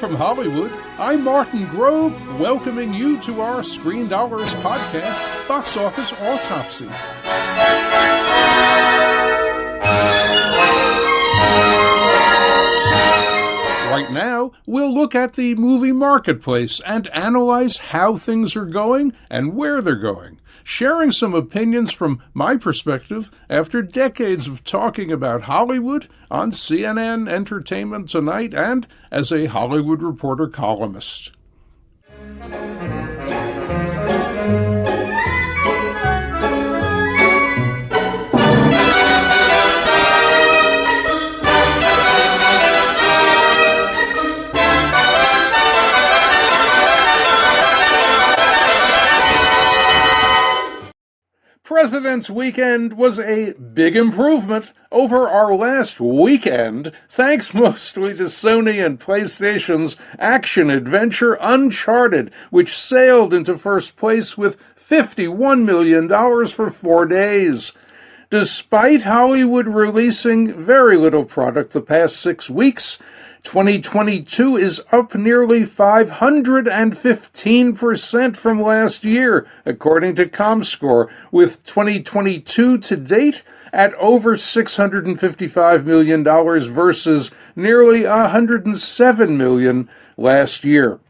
from Hollywood, I'm Martin Grove, welcoming you to our Screendollars podcast, Box Office Autopsy. Right now, we'll look at the movie marketplace and analyze how things are going and where they're going, sharing some opinions from my perspective after decades of talking about Hollywood on CNN Entertainment Tonight and as a Hollywood Reporter columnist. President's Weekend was a big improvement over our last weekend, thanks mostly to Sony and PlayStation's action-adventure Uncharted, which sailed into first place with $51 million for 4 days. Despite Hollywood releasing very little product the past 6 weeks, 2022 is up nearly 515% from last year, according to ComScore, with 2022 to date at over $655 million versus nearly $107 million last year.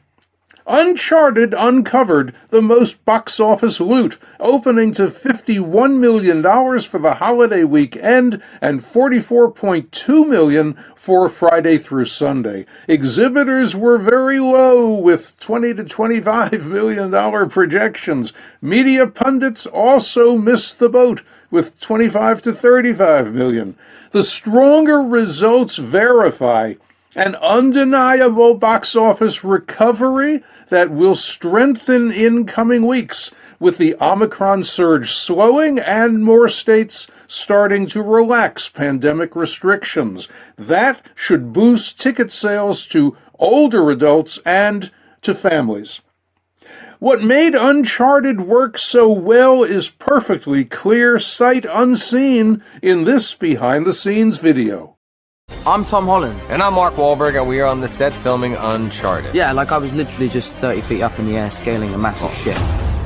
Uncharted uncovered the most box office loot, opening to $51 million for the holiday weekend and $44.2 million for Friday through Sunday. Exhibitors were very low with $20 to $25 million projections. Media pundits also missed the boat with $25 to $35 million. The stronger results verify an undeniable box office recovery that will strengthen in coming weeks, with the Omicron surge slowing and more states starting to relax pandemic restrictions. That should boost ticket sales to older adults and to families. What made Uncharted work so well is perfectly clear, sight unseen, in this behind-the-scenes video. I'm Tom Holland. And I'm Mark Wahlberg, and we are on the set filming Uncharted. Yeah, like I was literally just 30 feet up in the air scaling a massive ship.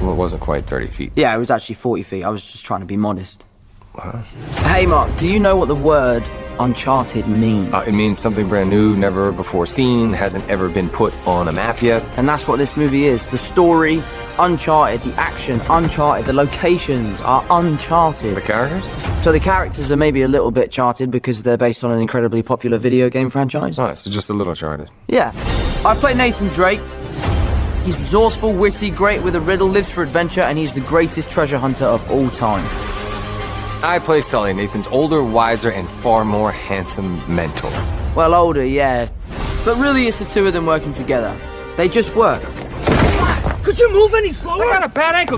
Well, it wasn't quite 30 feet. Yeah, it was actually 40 feet. I was just trying to be modest. Huh? Hey, Mark, do you know what the word Uncharted means? It means something brand new, never before seen, hasn't ever been put on a map yet. And that's what this movie is. The story, Uncharted. The action, Uncharted. The locations are Uncharted. The characters? So the characters are maybe a little bit charted because they're based on an incredibly popular video game franchise. Oh, so just a little charted. Yeah. I play Nathan Drake. He's resourceful, witty, great with a riddle, lives for adventure, and he's the greatest treasure hunter of all time. I play Sully, Nathan's older, wiser, and far more handsome mentor. Well, older, yeah. But really it's the two of them working together. They just work. Could you move any slower? I got a bad ankle.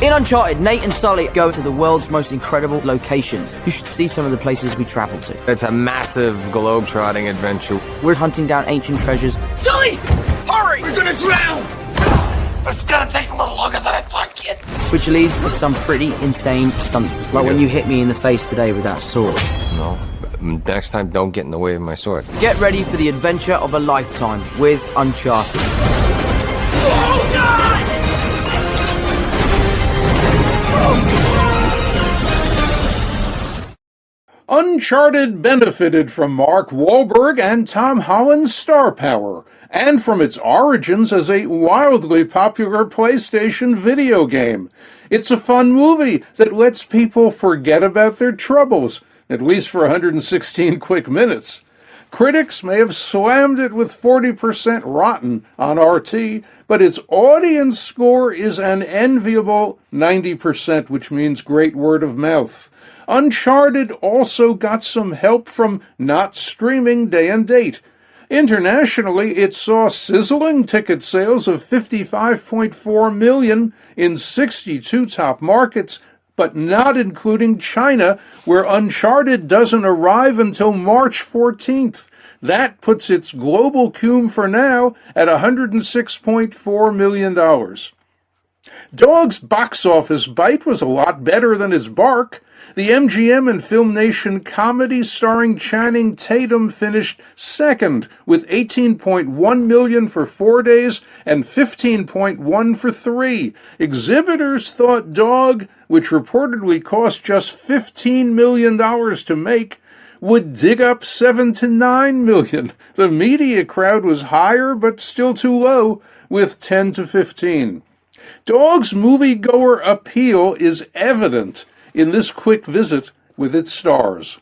In Uncharted, Nate and Sully go to the world's most incredible locations. You should see some of the places we travel to. It's a massive globe-trotting adventure. We're hunting down ancient treasures. Sully! Hurry! We're gonna drown! It's gonna take a little longer than I thought, kid. Which leads to some pretty insane stunts. Like when you hit me in the face today with that sword. No. Next time, don't get in the way of my sword. Get ready for the adventure of a lifetime with Uncharted. Oh, God! Uncharted benefited from Mark Wahlberg and Tom Holland's star power, and from its origins as a wildly popular PlayStation video game. It's a fun movie that lets people forget about their troubles, at least for 116 quick minutes. Critics may have slammed it with 40% rotten on RT, but its audience score is an enviable 90%, which means great word of mouth. Uncharted also got some help from not streaming day and date. Internationally, it saw sizzling ticket sales of 55.4 million in 62 top markets, but not including China, where Uncharted doesn't arrive until March 14th. That puts its global cume for now at $106.4 million. Dog's box office bite was a lot better than his bark. The MGM and Film Nation comedy starring Channing Tatum finished second with $18.1 million for 4 days and $15.1 for 3. Exhibitors thought Dog, which reportedly cost just $15 million to make, would dig up $7 to $9 million. The media crowd was higher, but still too low, with 10 to 15. Dog's moviegoer appeal is evident in this quick visit with its stars.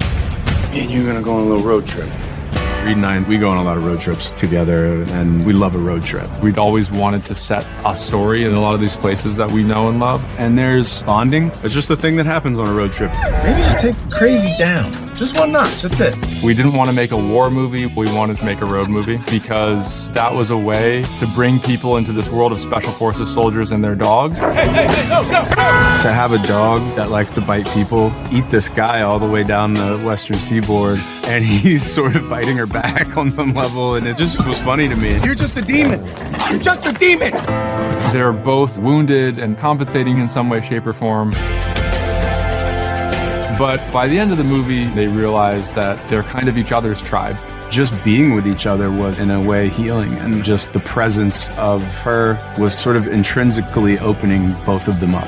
Me and you are going to go on a little road trip. Reed and I, we go on a lot of road trips together, and we love a road trip. We'd always wanted to set a story in a lot of these places that we know and love, and there's bonding. It's just the thing that happens on a road trip. Maybe just take crazy down. Just one notch, that's it. We didn't want to make a war movie. We wanted to make a road movie because that was a way to bring people into this world of Special Forces soldiers and their dogs. Hey, no! To have a dog that likes to bite people, eat this guy all the way down the western seaboard, and he's sort of biting her back on some level, and it just was funny to me. You're just a demon. You're just a demon. They're both wounded and compensating in some way, shape, or form. But by the end of the movie, they realize that they're kind of each other's tribe. Just being with each other was, in a way, healing, and just the presence of her was sort of intrinsically opening both of them up.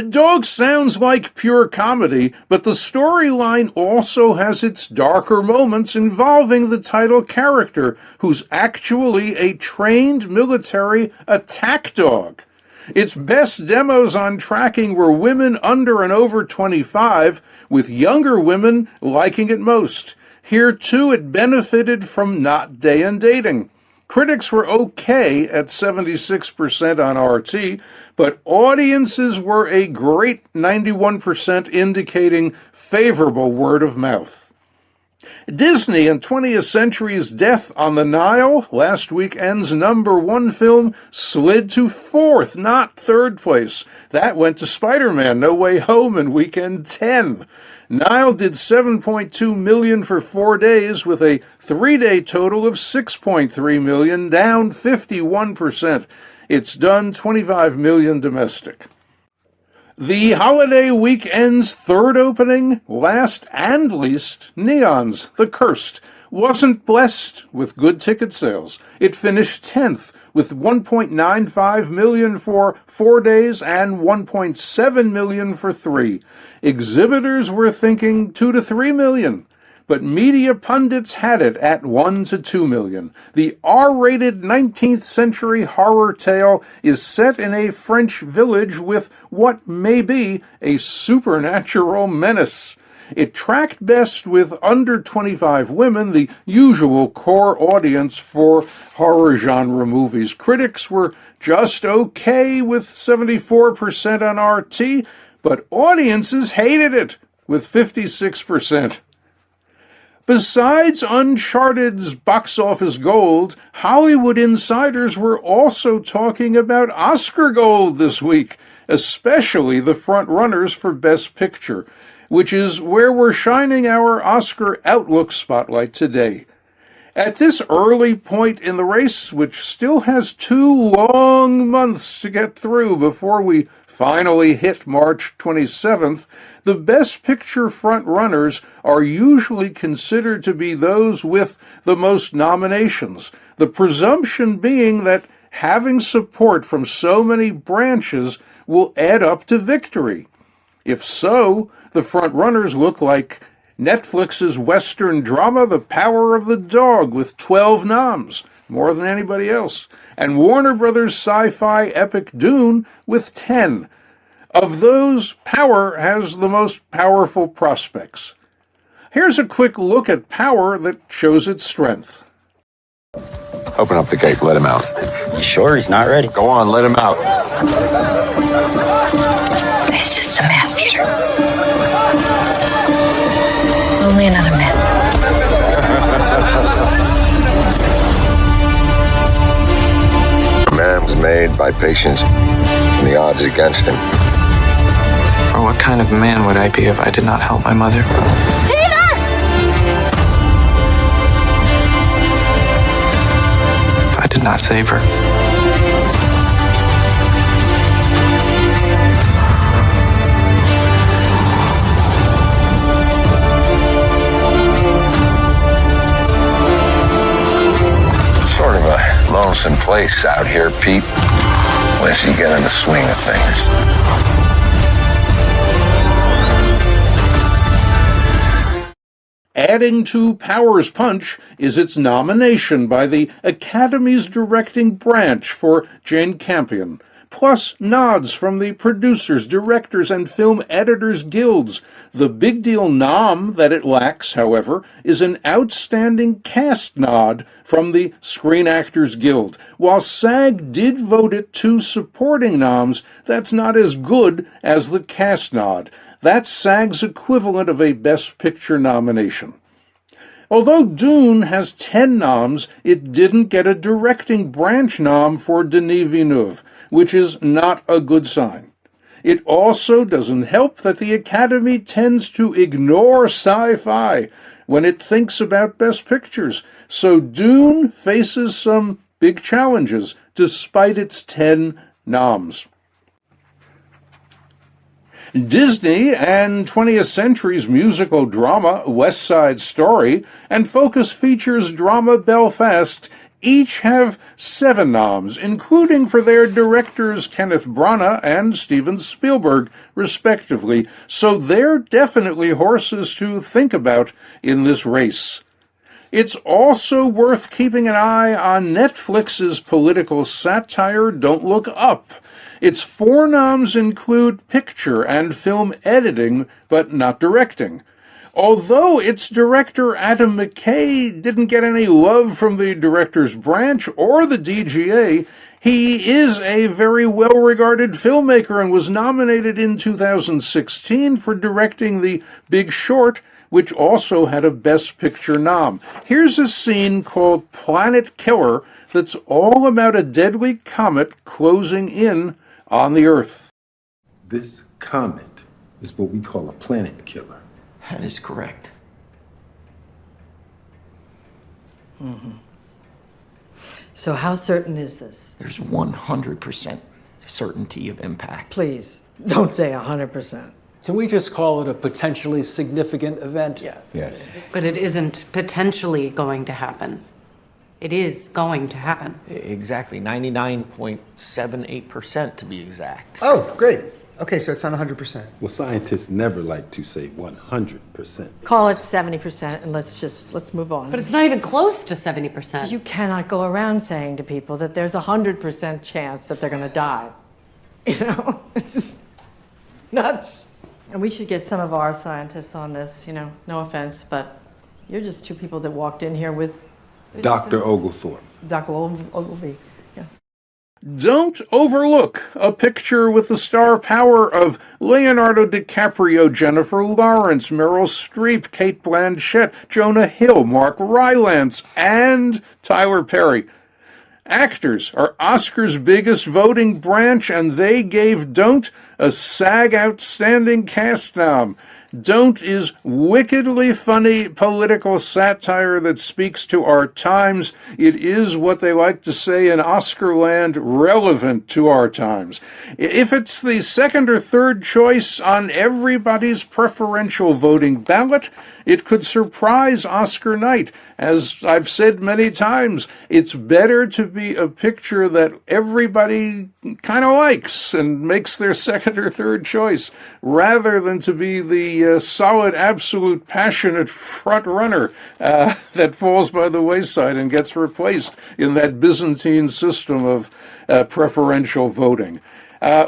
Dog sounds like pure comedy, but the storyline also has its darker moments involving the title character, who's actually a trained military attack dog. Its best demos on tracking were women under and over 25, with younger women liking it most. Here, too, it benefited from not day and dating. Critics were okay at 76% on RT, but audiences were a great 91%, indicating favorable word of mouth. Disney and 20th Century's Death on the Nile, last weekend's #1 film, slid to 4th, not 3rd place. That went to Spider-Man: No Way Home in weekend 10. Nile did $7.2 million for 4 days, with a 3-day total of $6.3 million, down 51%. It's done $25 million domestic. The holiday weekend's third opening, last and least, Neon's The Cursed, wasn't blessed with good ticket sales. It finished 10th with $1.95 million for 4 days and $1.7 million for 3. Exhibitors were thinking $2 to $3 million. But media pundits had it at $1 to $2 million. The R-rated 19th century horror tale is set in a French village with what may be a supernatural menace. It tracked best with under 25 women, the usual core audience for horror genre movies. Critics were just okay with 74% on RT, but audiences hated it with 56%. Besides Uncharted's box office gold, Hollywood insiders were also talking about Oscar gold this week, especially the frontrunners for Best Picture, which is where we're shining our Oscar Outlook spotlight today. At this early point in the race, which still has 2 long months to get through before we finally hit March 27th, the Best Picture frontrunners are usually considered to be those with the most nominations, the presumption being that having support from so many branches will add up to victory. If so, the frontrunners look like Netflix's Western drama The Power of the Dog with 12 noms, more than anybody else, and Warner Brothers' sci-fi epic Dune with 10. Of those, Power has the most powerful prospects. Here's a quick look at Power that shows its strength. Open up the gate, let him out. You sure he's not ready? Go on, let him out. It's just a man, Peter. Only another man. A man was made by patience and the odds against him. Or what kind of man would I be if I did not help my mother? Peter! If I did not save her? lonesome place out here, Pete, once you get in the swing of things. Adding to Powers Punch is its nomination by the Academy's directing branch for Jane Campion, plus nods from the Producers, Directors, and Film Editors Guilds. The big deal nom that it lacks, however, is an outstanding cast nod from the Screen Actors Guild. While SAG did vote it 2 supporting noms, that's not as good as the cast nod. That's SAG's equivalent of a Best Picture nomination. Although Dune has 10 noms, it didn't get a directing branch nom for Denis Villeneuve, which is not a good sign. It also doesn't help that the Academy tends to ignore sci-fi when it thinks about Best Pictures, so Dune faces some big challenges despite its 10 noms. Disney and 20th Century's musical drama West Side Story and Focus Features drama Belfast each have 7 noms, including for their directors Kenneth Branagh and Steven Spielberg, respectively, so they're definitely horses to think about in this race. It's also worth keeping an eye on Netflix's political satire Don't Look Up. Its 4 noms include picture and film editing, but not directing. Although its director Adam McKay didn't get any love from the director's branch or the DGA, he is a very well-regarded filmmaker and was nominated in 2016 for directing The Big Short, which also had a Best Picture nom. Here's a scene called Planet Killer that's all about a deadly comet closing in on the Earth. This comet is what we call a planet killer. That is correct. So how certain is this? There's 100% certainty of impact. Please, don't say 100%. Can we just call it a potentially significant event? Yeah. Yes. But it isn't potentially going to happen. It is going to happen. Exactly, 99.78% to be exact. Oh, great. Okay, so it's not 100%. Well, scientists never like to say 100%. Call it 70% and let's move on. But it's not even close to 70%. You cannot go around saying to people that there's 100% chance that they're going to die. You know, it's just nuts. And we should get some of our scientists on this, you know, no offense, but you're just 2 people that walked in here with Dr. Oglethorpe. Dr. Ogilvy. Yeah. Don't overlook a picture with the star power of Leonardo DiCaprio, Jennifer Lawrence, Meryl Streep, Cate Blanchett, Jonah Hill, Mark Rylance, and Tyler Perry. Actors are Oscar's biggest voting branch, and they gave Don't a SAG Outstanding Cast nom. Don't is wickedly funny political satire that speaks to our times. It is what they like to say in Oscarland, relevant to our times. If it's the second or third choice on everybody's preferential voting ballot, it could surprise Oscar night. As I've said many times, it's better to be a picture that everybody kind of likes and makes their second or third choice, rather than to be the solid, absolute, passionate front runner that falls by the wayside and gets replaced in that Byzantine system of preferential voting.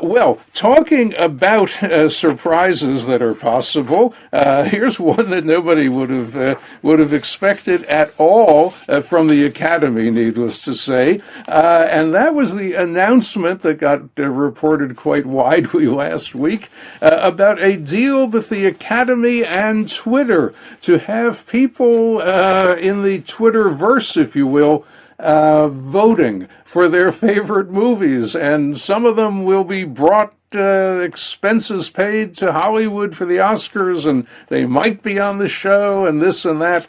Well, talking about surprises that are possible, here's one that nobody would have expected at all from the Academy, needless to say, and that was the announcement that got reported quite widely last week about a deal with the Academy and Twitter to have people in the Twitterverse, if you will, voting for their favorite movies, and some of them will be brought expenses paid to Hollywood for the Oscars, and they might be on the show, and this and that.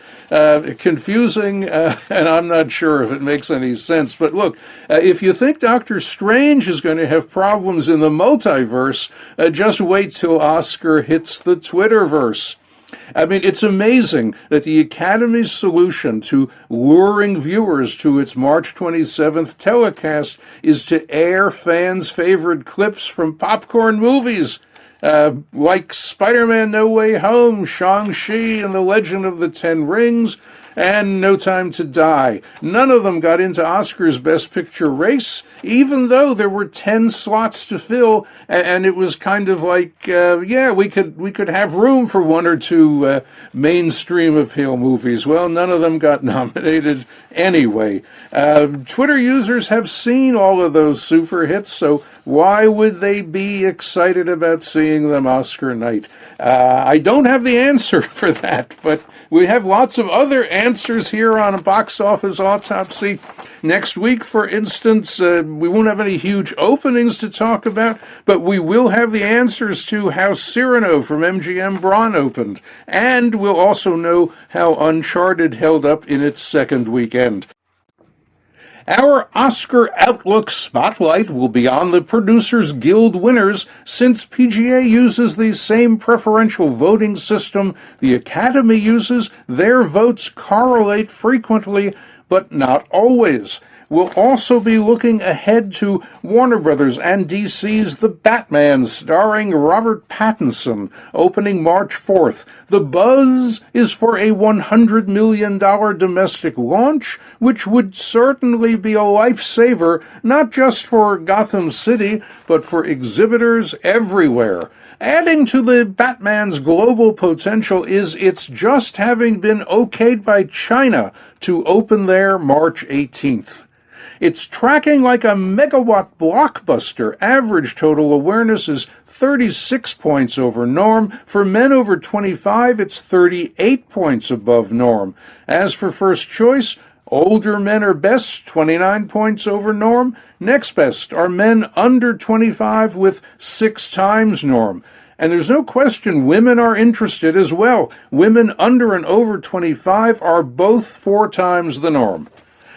Confusing, and I'm not sure if it makes any sense. But look, if you think Doctor Strange is going to have problems in the multiverse, just wait till Oscar hits the Twitterverse. I mean, it's amazing that the Academy's solution to luring viewers to its March 27th telecast is to air fans' favorite clips from popcorn movies, like Spider-Man No Way Home, Shang-Chi and the Legend of the Ten Rings, and No Time to Die. None of them got into Oscar's Best Picture race, even though there were 10 slots to fill, and it was kind of like, we could have room for one or two mainstream appeal movies. Well, none of them got nominated anyway. Twitter users have seen all of those super hits, so why would they be excited about seeing them Oscar night? I don't have the answer for that, but we have lots of other answers here on a Box Office Autopsy. Next week, for instance, we won't have any huge openings to talk about, but we will have the answers to how Cyrano from MGM Braun opened, and we'll also know how Uncharted held up in its second weekend. Our Oscar Outlook spotlight will be on the Producers Guild winners, since PGA uses the same preferential voting system the Academy uses. Their votes correlate frequently, but not always. We'll also be looking ahead to Warner Brothers and DC's The Batman, starring Robert Pattinson, opening March 4th. The buzz is for a $100 million domestic launch, which would certainly be a lifesaver, not just for Gotham City, but for exhibitors everywhere. Adding to the Batman's global potential is its just having been okayed by China to open there March 18th. It's tracking like a megawatt blockbuster. Average total awareness is 36 points over norm. For men over 25, it's 38 points above norm. As for first choice, older men are best, 29 points over norm. Next best are men under 25 with 6 times norm. And there's no question women are interested as well. Women under and over 25 are both 4 times the norm.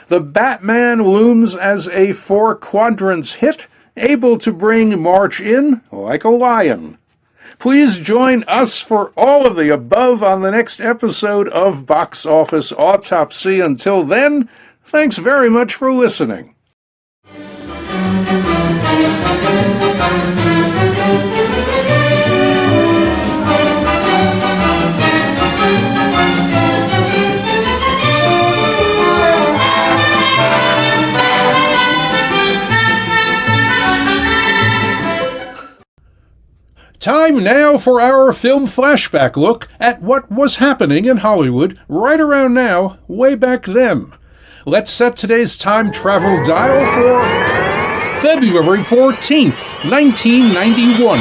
The Batman looms as a 4 quadrants hit, able to bring March in like a lion. Please join us for all of the above on the next episode of Box Office Autopsy. Until then, thanks very much for listening. Time now for our film flashback look at what was happening in Hollywood right around now, way back then. Let's set today's time travel dial for February 14th, 1991.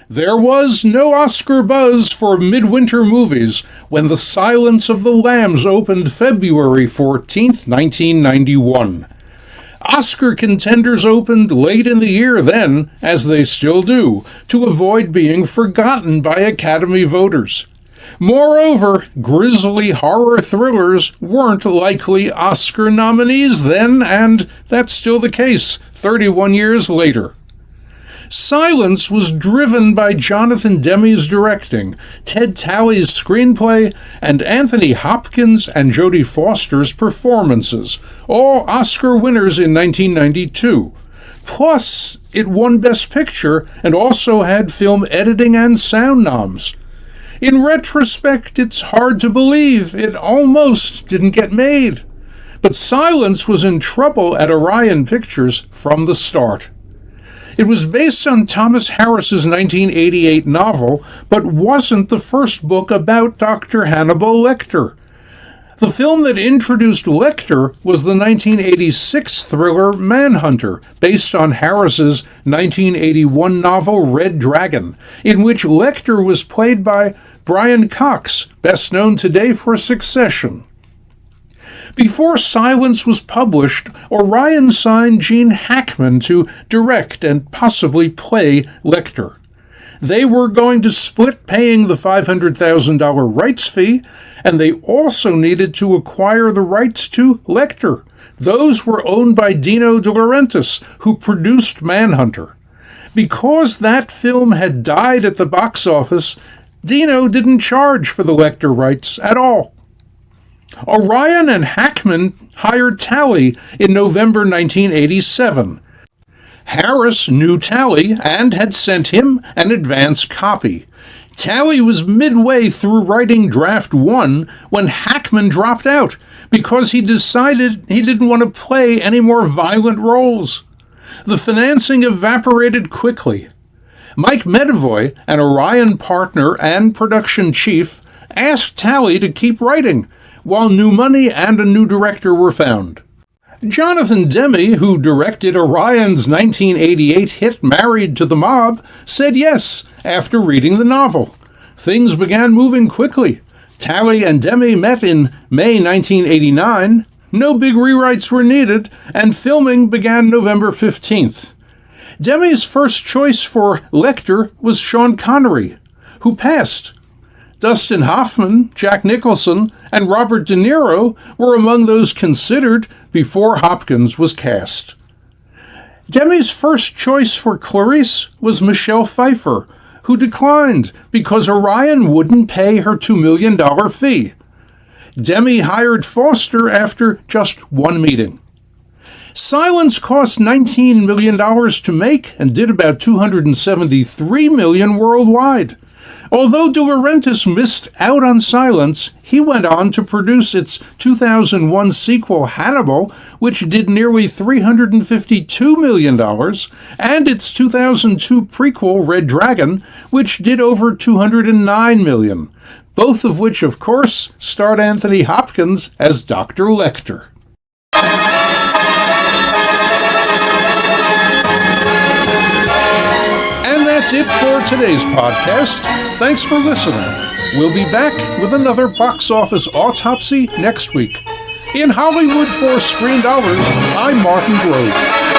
There was no Oscar buzz for midwinter movies when The Silence of the Lambs opened February 14th, 1991. Oscar contenders opened late in the year then, as they still do, to avoid being forgotten by Academy voters. Moreover, grisly horror thrillers weren't likely Oscar nominees then, and that's still the case 31 years later. Silence was driven by Jonathan Demme's directing, Ted Talley's screenplay, and Anthony Hopkins and Jodie Foster's performances, all Oscar winners in 1992. Plus, it won Best Picture and also had film editing and sound noms. In retrospect, it's hard to believe it almost didn't get made. But Silence was in trouble at Orion Pictures from the start. It was based on Thomas Harris's 1988 novel, but wasn't the first book about Dr. Hannibal Lecter. The film that introduced Lecter was the 1986 thriller Manhunter, based on Harris's 1981 novel Red Dragon, in which Lecter was played by Brian Cox, best known today for Succession. Before Silence was published, Orion signed Gene Hackman to direct and possibly play Lecter. They were going to split paying the $500,000 rights fee, and they also needed to acquire the rights to Lecter. Those were owned by Dino De Laurentiis, who produced Manhunter. Because that film had died at the box office, Dino didn't charge for the Lecter rights at all. Orion and Hackman hired Talley in November 1987. Harris knew Talley and had sent him an advance copy. Talley was midway through writing draft 1 when Hackman dropped out because he decided he didn't want to play any more violent roles. The financing evaporated quickly. Mike Medavoy, an Orion partner and production chief, asked Talley to keep writing, while new money and a new director were found. Jonathan Demme, who directed Orion's 1988 hit Married to the Mob, said yes after reading the novel. Things began moving quickly. Talley and Demme met in May 1989. No big rewrites were needed, and filming began November 15th. Demme's first choice for Lecter was Sean Connery, who passed. Dustin Hoffman, Jack Nicholson, and Robert De Niro were among those considered before Hopkins was cast. Demme's first choice for Clarice was Michelle Pfeiffer, who declined because Orion wouldn't pay her $2 million fee. Demme hired Foster after just one meeting. Silence cost $19 million to make and did about $273 million worldwide. Although De Laurentiis missed out on Silence, he went on to produce its 2001 sequel Hannibal, which did nearly $352 million, and its 2002 prequel Red Dragon, which did over $209 million, both of which, of course, starred Anthony Hopkins as Dr. Lecter. And that's it for today's podcast. Thanks for listening. We'll be back with another box office autopsy next week. In Hollywood for Screendollars, I'm Martin Grove.